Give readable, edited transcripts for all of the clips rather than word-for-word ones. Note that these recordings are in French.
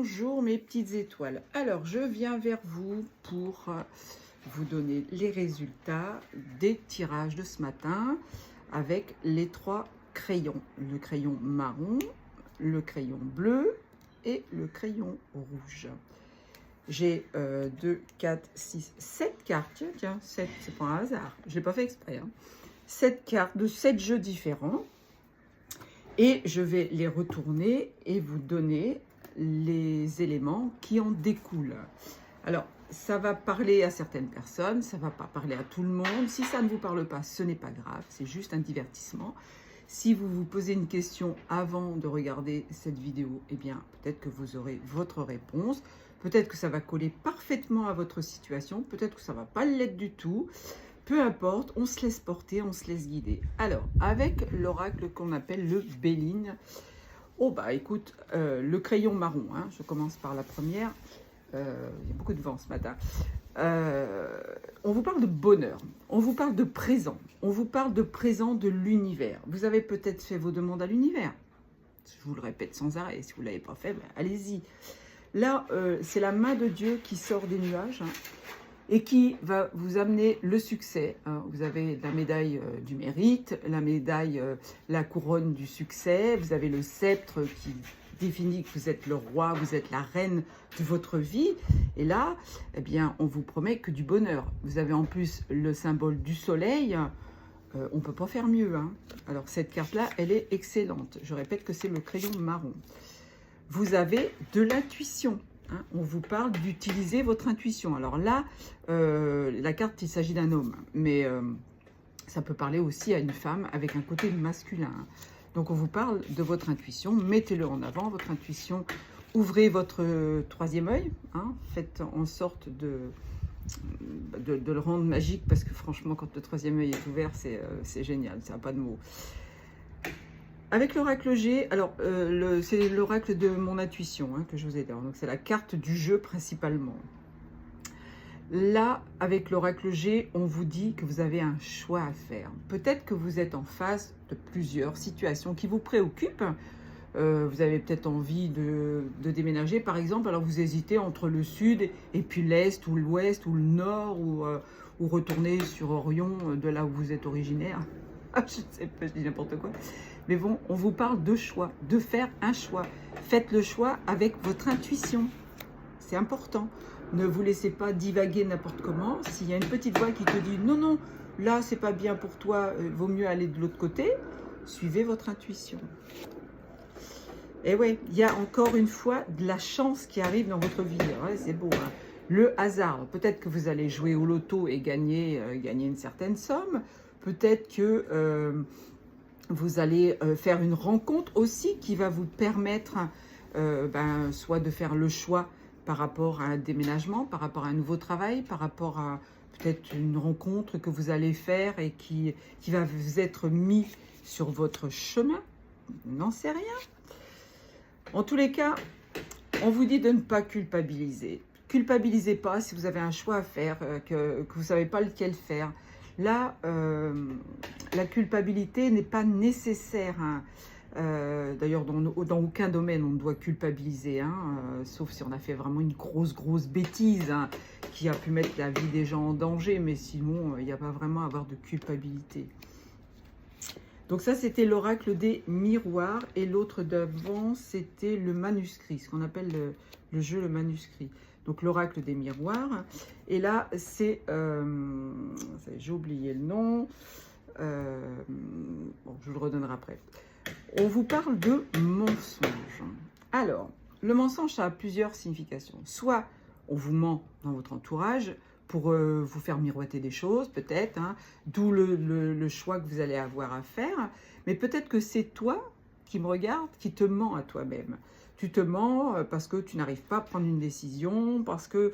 Bonjour mes petites étoiles. Alors je viens vers vous pour vous donner les résultats des tirages de ce matin avec les 3 crayons. Le crayon marron, le crayon bleu et le crayon rouge. J'ai 2, 4, 6, 7 cartes. Tiens, 7, c'est pas un hasard. Je ne l'ai pas fait exprès. Hein. 7 cartes de 7 jeux différents. Et je vais les retourner et vous donner les éléments qui en découlent. Alors, ça va parler à certaines personnes, ça ne va pas parler à tout le monde. Si ça ne vous parle pas, ce n'est pas grave, c'est juste un divertissement. Si vous vous posez une question avant de regarder cette vidéo, eh bien, peut-être que vous aurez votre réponse. Peut-être que ça va coller parfaitement à votre situation, peut-être que ça ne va pas l'être du tout. Peu importe, on se laisse porter, on se laisse guider. Alors, avec l'oracle qu'on appelle le Béline, oh bah écoute, le crayon marron, hein, je commence par la première, il y a beaucoup de vent ce matin. On vous parle de bonheur, on vous parle de présent, on vous parle de présent de l'univers. Vous avez peut-être fait vos demandes à l'univers, je vous le répète sans arrêt, si vous ne l'avez pas fait, ben, allez-y. Là, c'est la main de Dieu qui sort des nuages, hein, et qui va vous amener le succès. Vous avez la médaille du mérite, la médaille, la couronne du succès, vous avez le sceptre qui définit que vous êtes le roi, vous êtes la reine de votre vie. Et là, eh bien, on vous promet que du bonheur. Vous avez en plus le symbole du soleil. On ne peut pas faire mieux. Hein. Alors, cette carte-là, elle est excellente. Je répète que c'est le crayon marron. Vous avez de l'intuition. Hein, on vous parle d'utiliser votre intuition. Alors là, la carte, il s'agit d'un homme, mais ça peut parler aussi à une femme avec un côté masculin. Hein. Donc on vous parle de votre intuition, mettez-le en avant, votre intuition. Ouvrez votre troisième œil, hein, faites en sorte de le rendre magique, parce que franchement, quand le troisième œil est ouvert, c'est génial, ça n'a pas de mots. Avec l'oracle G, alors c'est l'oracle de mon intuition hein, que je vous ai dit. Donc c'est la carte du jeu principalement. Là, avec l'oracle G, on vous dit que vous avez un choix à faire. Peut-être que vous êtes en face de plusieurs situations qui vous préoccupent. Vous avez peut-être envie de déménager, par exemple. Alors vous hésitez entre le sud et puis l'est ou l'ouest ou le nord ou retourner sur Orion de là où vous êtes originaire. Je ne sais pas, je dis n'importe quoi. Mais bon, on vous parle de choix, de faire un choix. Faites le choix avec votre intuition. C'est important. Ne vous laissez pas divaguer n'importe comment. S'il y a une petite voix qui te dit « Non, non, là, c'est pas bien pour toi, vaut mieux aller de l'autre côté », suivez votre intuition. Et ouais, il y a encore une fois de la chance qui arrive dans votre vie. Ouais, c'est beau, hein. Le hasard. Peut-être que vous allez jouer au loto et gagner une certaine somme. Peut-être que vous allez faire une rencontre aussi qui va vous permettre soit de faire le choix par rapport à un déménagement, par rapport à un nouveau travail, par rapport à peut-être une rencontre que vous allez faire et qui va vous être mis sur votre chemin. N'en sait rien. En tous les cas, on vous dit de ne pas culpabiliser. Culpabilisez pas si vous avez un choix à faire, que vous ne savez pas lequel faire. Là, la culpabilité n'est pas nécessaire. Hein. D'ailleurs, dans aucun domaine, on ne doit culpabiliser, hein, sauf si on a fait vraiment une grosse bêtise hein, qui a pu mettre la vie des gens en danger. Mais sinon, il n'y a pas vraiment à avoir de culpabilité. Donc ça, c'était l'oracle des miroirs. Et l'autre d'avant, c'était le manuscrit, ce qu'on appelle le jeu, le manuscrit. Donc l'oracle des miroirs. Et là, c'est... j'ai oublié le nom. Bon, je vous le redonnerai après. On vous parle de mensonge. Alors, le mensonge, ça a plusieurs significations. Soit on vous ment dans votre entourage pour vous faire miroiter des choses, peut-être, hein, d'où le choix que vous allez avoir à faire. Mais peut-être que c'est toi qui me regarde, qui te ment à toi-même. Tu te mens parce que tu n'arrives pas à prendre une décision, parce que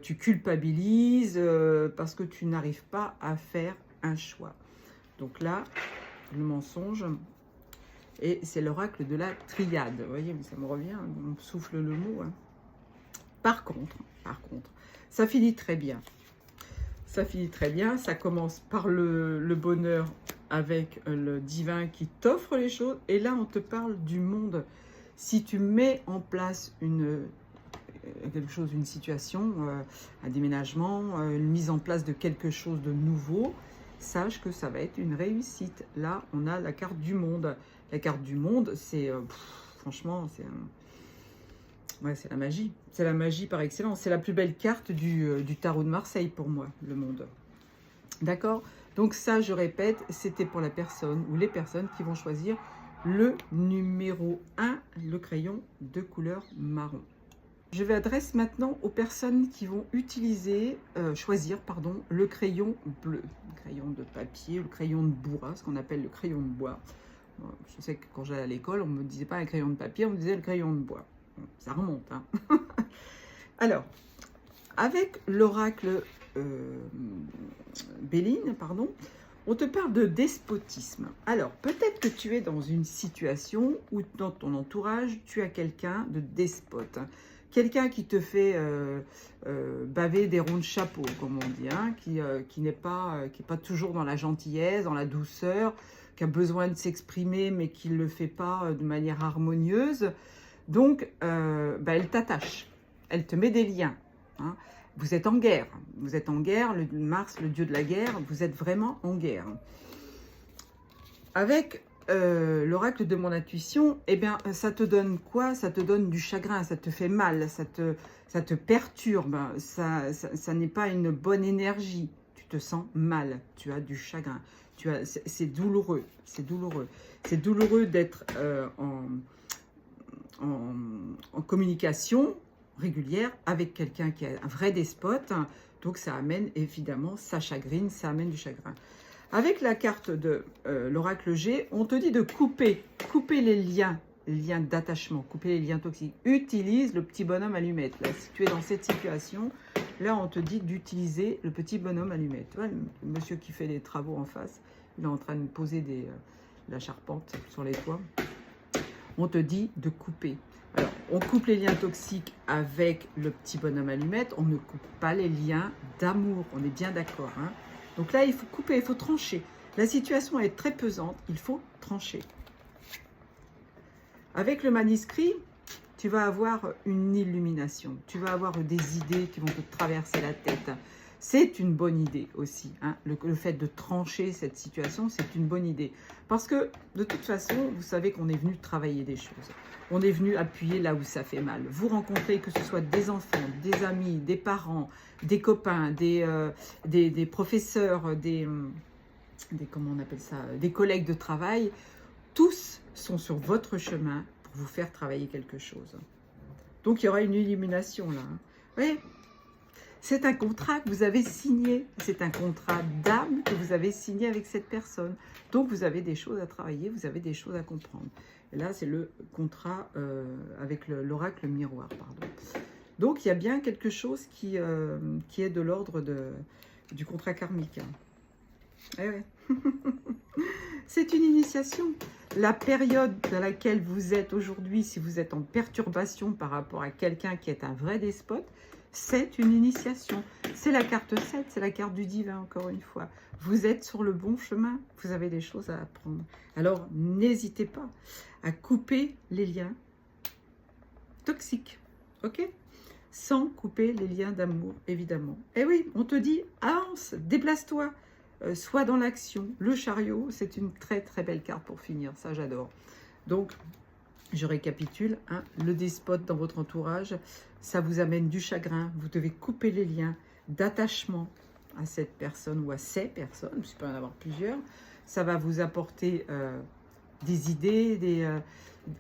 tu culpabilises, parce que tu n'arrives pas à faire un choix. Donc là, le mensonge, et c'est l'oracle de la triade. Vous voyez, ça me revient, on me souffle le mot. Hein. Par contre, ça finit très bien. Ça finit très bien, ça commence par le bonheur avec le divin qui t'offre les choses. Et là, on te parle du monde Si tu mets en place quelque chose, une situation, un déménagement, une mise en place de quelque chose de nouveau, sache que ça va être une réussite. Là, on a la carte du monde. La carte du monde, c'est franchement, ouais, c'est la magie. C'est la magie par excellence. C'est la plus belle carte du tarot de Marseille pour moi, le monde. D'accord? Donc ça, je répète, c'était pour la personne ou les personnes qui vont choisir le numéro 1, le crayon de couleur marron. Je m'adresse maintenant aux personnes qui vont choisir le crayon bleu, le crayon de papier, le crayon de bois, ce qu'on appelle le crayon de bois. Je sais que quand j'allais à l'école, on ne me disait pas un crayon de papier, on me disait le crayon de bois. Ça remonte, hein. Alors, avec l'oracle Béline, on te parle de despotisme. Alors, peut-être que tu es dans une situation où dans ton entourage, tu as quelqu'un de despote. Quelqu'un qui te fait baver des ronds de chapeau, comme on dit, hein, qui n'est pas toujours dans la gentillesse, dans la douceur, qui a besoin de s'exprimer, mais qui ne le fait pas de manière harmonieuse. Donc, elle t'attache, elle te met des liens. Hein. Vous êtes en guerre, le Mars, le dieu de la guerre, vous êtes vraiment en guerre. Avec l'oracle de mon intuition, eh bien, ça te donne quoi? Ça te donne du chagrin, ça te fait mal, ça te perturbe, ça n'est pas une bonne énergie. Tu te sens mal, tu as du chagrin, c'est douloureux, c'est douloureux. C'est douloureux d'être en communication régulière avec quelqu'un qui est un vrai despote, donc ça amène évidemment, ça chagrine, ça amène du chagrin. Avec la carte de l'oracle G, on te dit de couper les liens d'attachement, couper les liens toxiques. Utilise le petit bonhomme allumette. Là, si tu es dans cette situation, là on te dit d'utiliser le petit bonhomme allumette. Tu vois, le monsieur qui fait les travaux en face, il est en train de poser la charpente sur les toits. On te dit de couper. Alors, on coupe les liens toxiques avec le petit bonhomme allumette, on ne coupe pas les liens d'amour, on est bien d'accord. Hein. Donc là, il faut couper, il faut trancher. La situation est très pesante, il faut trancher. Avec le manuscrit, tu vas avoir une illumination, tu vas avoir des idées qui vont te traverser la tête. C'est une bonne idée aussi. Hein. Le fait de trancher cette situation, c'est une bonne idée. Parce que, de toute façon, vous savez qu'on est venu travailler des choses. On est venu appuyer là où ça fait mal. Vous rencontrez, que ce soit des enfants, des amis, des parents, des copains, des professeurs, comment on appelle ça, des collègues de travail. Tous sont sur votre chemin pour vous faire travailler quelque chose. Donc, il y aura une illumination là. Hein. Vous voyez ? C'est un contrat que vous avez signé, c'est un contrat d'âme que vous avez signé avec cette personne. Donc, vous avez des choses à travailler, vous avez des choses à comprendre. Et là, c'est le contrat avec l'oracle miroir. Donc, il y a bien quelque chose qui est de l'ordre du contrat karmique. Eh ouais. C'est une initiation. La période dans laquelle vous êtes aujourd'hui, si vous êtes en perturbation par rapport à quelqu'un qui est un vrai despote, c'est une initiation. C'est la carte 7, c'est la carte du divin, encore une fois. Vous êtes sur le bon chemin, vous avez des choses à apprendre. Alors, n'hésitez pas à couper les liens toxiques, ok? Sans couper les liens d'amour, évidemment. Et oui, on te dit, avance, déplace-toi, sois dans l'action. Le chariot, c'est une très très belle carte pour finir, ça j'adore. Donc, je récapitule, hein, le despote dans votre entourage, ça vous amène du chagrin. Vous devez couper les liens d'attachement à cette personne ou à ces personnes, il peut y en avoir plusieurs. Ça va vous apporter des idées,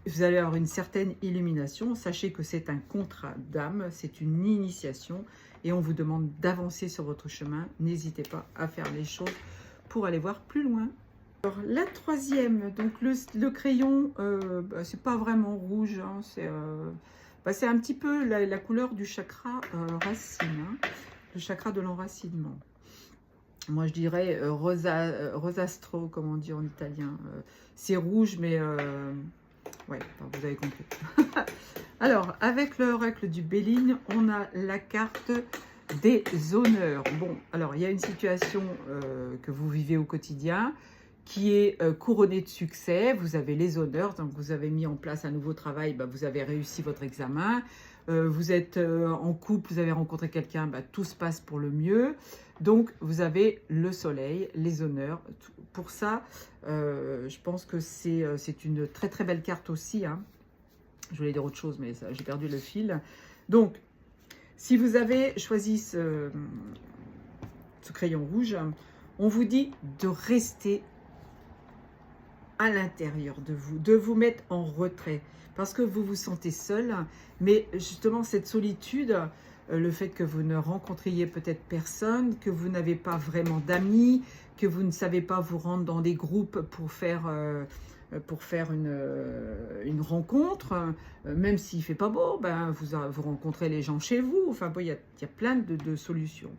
vous allez avoir une certaine illumination. Sachez que c'est un contrat d'âme, c'est une initiation et on vous demande d'avancer sur votre chemin. N'hésitez pas à faire les choses pour aller voir plus loin. Alors, la troisième, donc le crayon, c'est pas vraiment rouge, hein, c'est un petit peu la couleur du chakra racine, hein, le chakra de l'enracinement. Moi, je dirais rosastro, comme on dit en italien. C'est rouge, mais ouais, vous avez compris. Alors, avec l'oracle du Béline, on a la carte des honneurs. Bon, alors, il y a une situation que vous vivez au quotidien qui est couronné de succès. Vous avez les honneurs, donc vous avez mis en place un nouveau travail, bah, vous avez réussi votre examen. Vous êtes en couple, vous avez rencontré quelqu'un, bah, tout se passe pour le mieux. Donc, vous avez le soleil, les honneurs. Pour ça, je pense que c'est une très très belle carte aussi, hein. Je voulais dire autre chose, mais j'ai perdu le fil. Donc, si vous avez choisi ce crayon rouge, on vous dit de rester à l'intérieur de vous mettre en retrait, parce que vous vous sentez seul, mais justement cette solitude, le fait que vous ne rencontriez peut-être personne, que vous n'avez pas vraiment d'amis, que vous ne savez pas vous rendre dans des groupes pour faire une rencontre, même s'il ne fait pas beau, ben vous rencontrez les gens chez vous, enfin bon, il y a plein de solutions.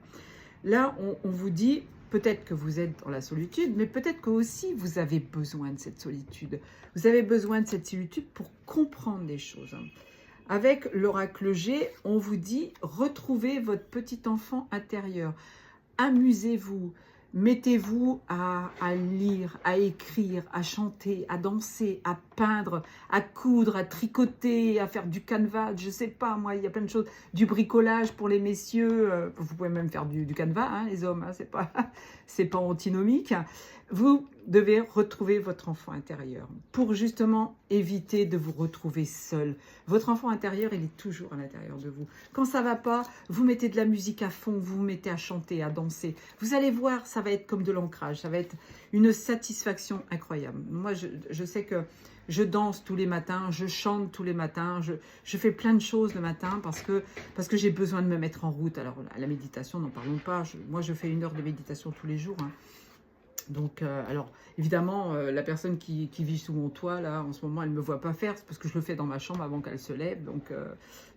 Là, on vous dit, peut-être que vous êtes dans la solitude, mais peut-être que aussi vous avez besoin de cette solitude. Vous avez besoin de cette solitude pour comprendre les choses. Avec l'oracle G, on vous dit, retrouvez votre petit enfant intérieur. Amusez-vous, mettez-vous à lire, à écrire, à chanter, à danser, à peindre, à coudre, à tricoter, à faire du canevas, je ne sais pas, moi, il y a plein de choses, du bricolage pour les messieurs, vous pouvez même faire du canevas, hein, les hommes, hein, c'est pas antinomique. Vous devez retrouver votre enfant intérieur pour justement éviter de vous retrouver seul. Votre enfant intérieur, il est toujours à l'intérieur de vous. Quand ça va pas, vous mettez de la musique à fond, vous vous mettez à chanter, à danser. Vous allez voir, ça va être comme de l'ancrage, ça va être une satisfaction incroyable. Moi, je sais que je danse tous les matins, je chante tous les matins, je fais plein de choses le matin parce que j'ai besoin de me mettre en route. Alors, la méditation, n'en parlons pas. Moi, je fais 1 heure de méditation tous les jours, hein. Donc, alors, évidemment, la personne qui vit sous mon toit, là, en ce moment, elle ne me voit pas faire, c'est parce que je le fais dans ma chambre avant qu'elle se lève, donc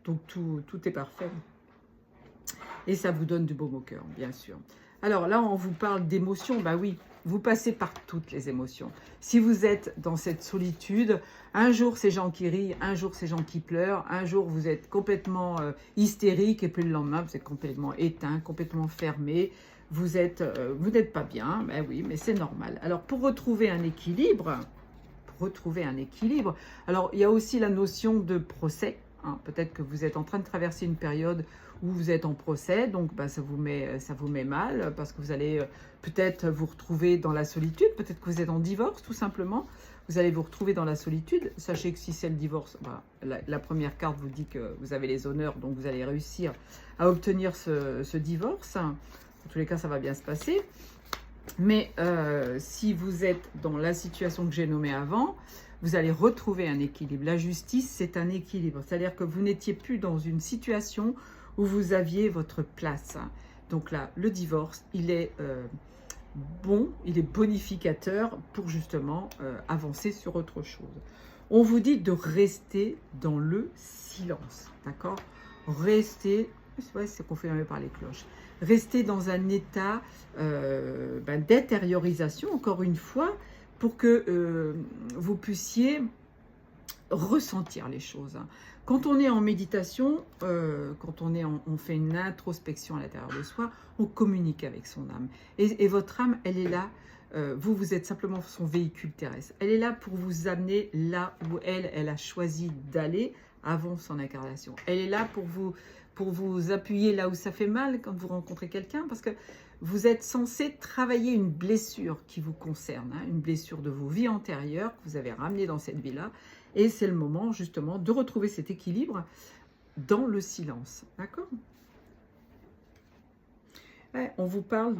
tout est parfait. Et ça vous donne du baume au cœur, bien sûr. Alors là, on vous parle d'émotions, bah oui, vous passez par toutes les émotions. Si vous êtes dans cette solitude, un jour, c'est gens qui rient, un jour, c'est gens qui pleurent, un jour, vous êtes complètement hystérique, et puis le lendemain, vous êtes complètement éteint, complètement fermé. Vous n'êtes pas bien, ben oui, mais c'est normal. Alors, pour retrouver un équilibre, alors il y a aussi la notion de procès, hein. Peut-être que vous êtes en train de traverser une période où vous êtes en procès, donc ben, ça vous met mal, parce que vous allez peut-être vous retrouver dans la solitude, peut-être que vous êtes en divorce, tout simplement. Vous allez vous retrouver dans la solitude. Sachez que si c'est le divorce, ben, la première carte vous dit que vous avez les honneurs, donc vous allez réussir à obtenir ce divorce. En tous les cas, ça va bien se passer. Mais si vous êtes dans la situation que j'ai nommée avant, vous allez retrouver un équilibre. La justice, c'est un équilibre. C'est-à-dire que vous n'étiez plus dans une situation où vous aviez votre place. Donc là, le divorce, il est bon, il est bonificateur pour justement avancer sur autre chose. On vous dit de rester dans le silence, d'accord? Rester, c'est confirmé par les cloches. Rester dans un état d'intériorisation, encore une fois, pour que vous puissiez ressentir les choses. Quand on est en méditation, quand on fait une introspection à l'intérieur de soi, on communique avec son âme. Et votre âme, elle est là. Vous êtes simplement son véhicule terrestre. Elle est là pour vous amener là où elle a choisi d'aller avant son incarnation. Elle est là pour vous appuyer là où ça fait mal quand vous rencontrez quelqu'un, parce que vous êtes censé travailler une blessure qui vous concerne, hein, une blessure de vos vies antérieures que vous avez ramenée dans cette vie-là. Et c'est le moment justement de retrouver cet équilibre dans le silence. D'accord ? Ouais, on vous parle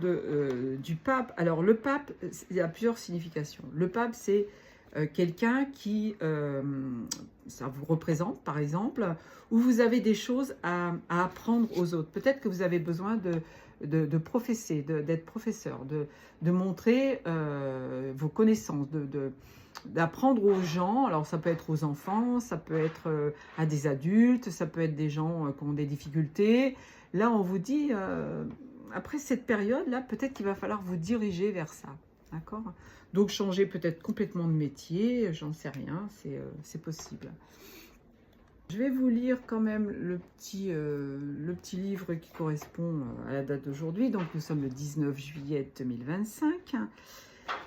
du pape. Alors le pape, il y a plusieurs significations. Le pape, c'est quelqu'un qui, ça vous représente par exemple, où vous avez des choses à apprendre aux autres. Peut-être que vous avez besoin de professer, d'être professeur, de montrer vos connaissances, d'apprendre aux gens. Alors ça peut être aux enfants, ça peut être à des adultes, ça peut être des gens qui ont des difficultés. Là, on vous dit, après cette période-là, peut-être qu'il va falloir vous diriger vers ça. D'accord ? Donc changer peut-être complètement de métier, j'en sais rien, c'est possible. Je vais vous lire quand même le petit livre qui correspond à la date d'aujourd'hui. Donc nous sommes le 19 juillet 2025.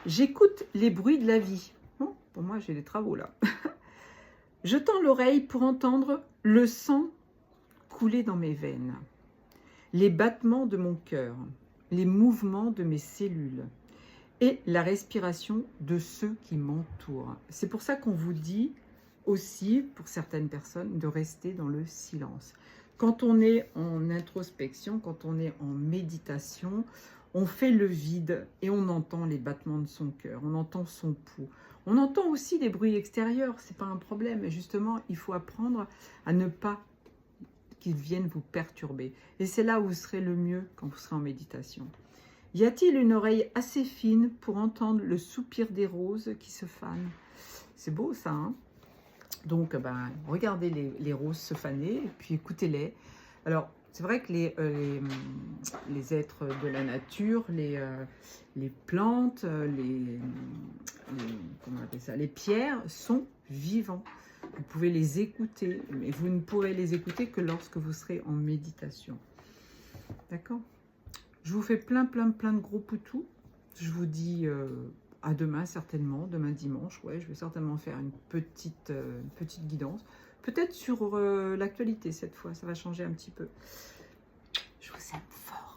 J'écoute les bruits de la vie. Bon, pour moi, j'ai des travaux là. Je tends l'oreille pour entendre le sang couler dans mes veines, les battements de mon cœur, les mouvements de mes cellules et la respiration de ceux qui m'entourent. C'est pour ça qu'on vous dit aussi, pour certaines personnes, de rester dans le silence. Quand on est en introspection, quand on est en méditation, on fait le vide et on entend les battements de son cœur, on entend son pouls. On entend aussi des bruits extérieurs, c'est pas un problème, mais justement, il faut apprendre à ne pas qu'ils viennent vous perturber. Et c'est là où vous serez le mieux quand vous serez en méditation. Y a-t-il une oreille assez fine pour entendre le soupir des roses qui se fanent? C'est beau ça, hein? Donc, regardez les roses se faner et puis écoutez-les. Alors, c'est vrai que les êtres de la nature, les plantes, comment on appelle ça, les pierres sont vivants. Vous pouvez les écouter, mais vous ne pourrez les écouter que lorsque vous serez en méditation. D'accord? Je vous fais plein de gros poutous. Je vous dis à demain certainement, demain dimanche. Ouais, je vais certainement faire une petite guidance. Peut-être sur l'actualité cette fois, ça va changer un petit peu. Je vous aime fort.